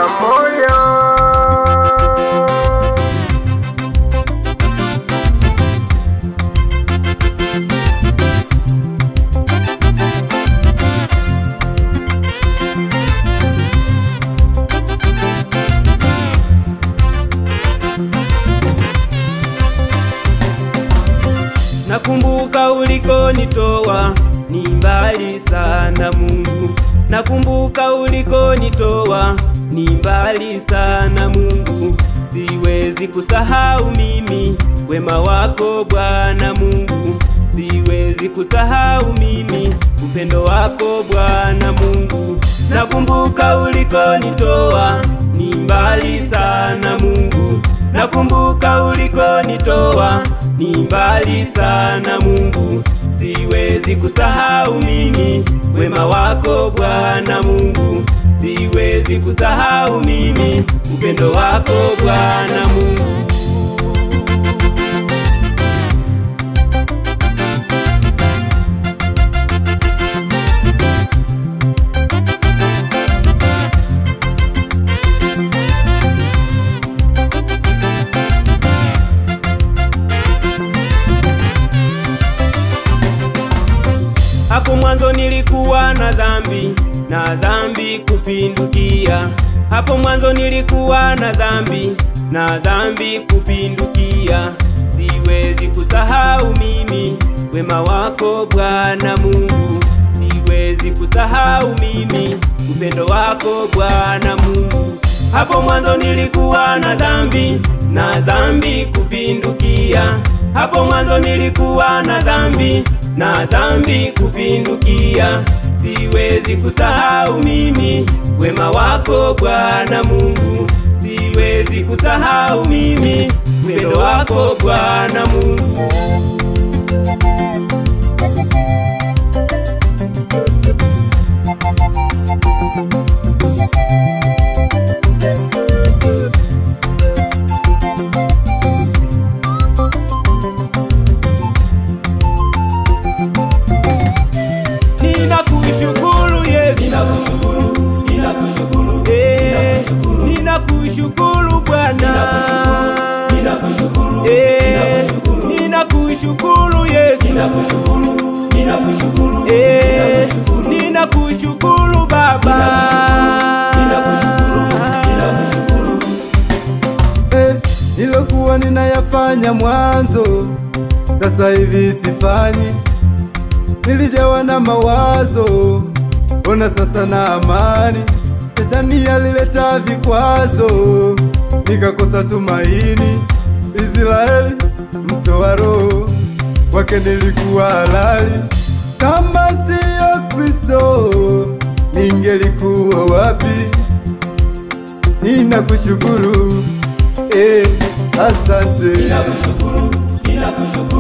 moyo. Nakumbuka ulikonitoa, ni mbali sana Mungu. Nakumbuka ulikonitoa, ni mbali sana Mungu. Siwezi kusahau mimi wema wako Bwana Mungu. Siwezi kusahau mimi upendo wako Bwana Mungu. Nakumbuka ulikonitoa, ni mbali sana Mungu. Nakumbuka ulikonitoa, ni mbali sana Mungu. Siwezi kusahau mimi wema wako Bwana Mungu. Siwezi kusahau mimi upendo wako Bwana Mungu. Hapo mwanzo nilikuwa na dhambi kupindukia. Hapo mwanzo nilikuwa na dhambi kupindukia. Siwezi kusahau mimi wema wako Bwana Mungu. Siwezi kusahau mimi upendo wako Bwana Mungu. Hapo mwanzo nilikuwa na dhambi kupindukia. Hapo mwanzo nilikuwa na dhambi kupindukia. Siwezi kusahau mimi wema wako Bwana Mungu. Siwezi kusahau mimi upendo wako Bwana Mungu. Ninakushukuru Yesu, ninakushukuru Bwana, ninakushukuru Yesu, ninakushukuru Baba. Nilokuwa ninayafanya mwanzo, sasa hivi sifanyi. Nilijawa na mawazo, ona sasa na amani. Shetani alileta vikwazo, nikakosa tumaini. Israeli mtoa roho wake nilikuwa halali. Kama siyo Kristo ningelikuwa wapi? Ninakushukuru, asante. Ninakushukuru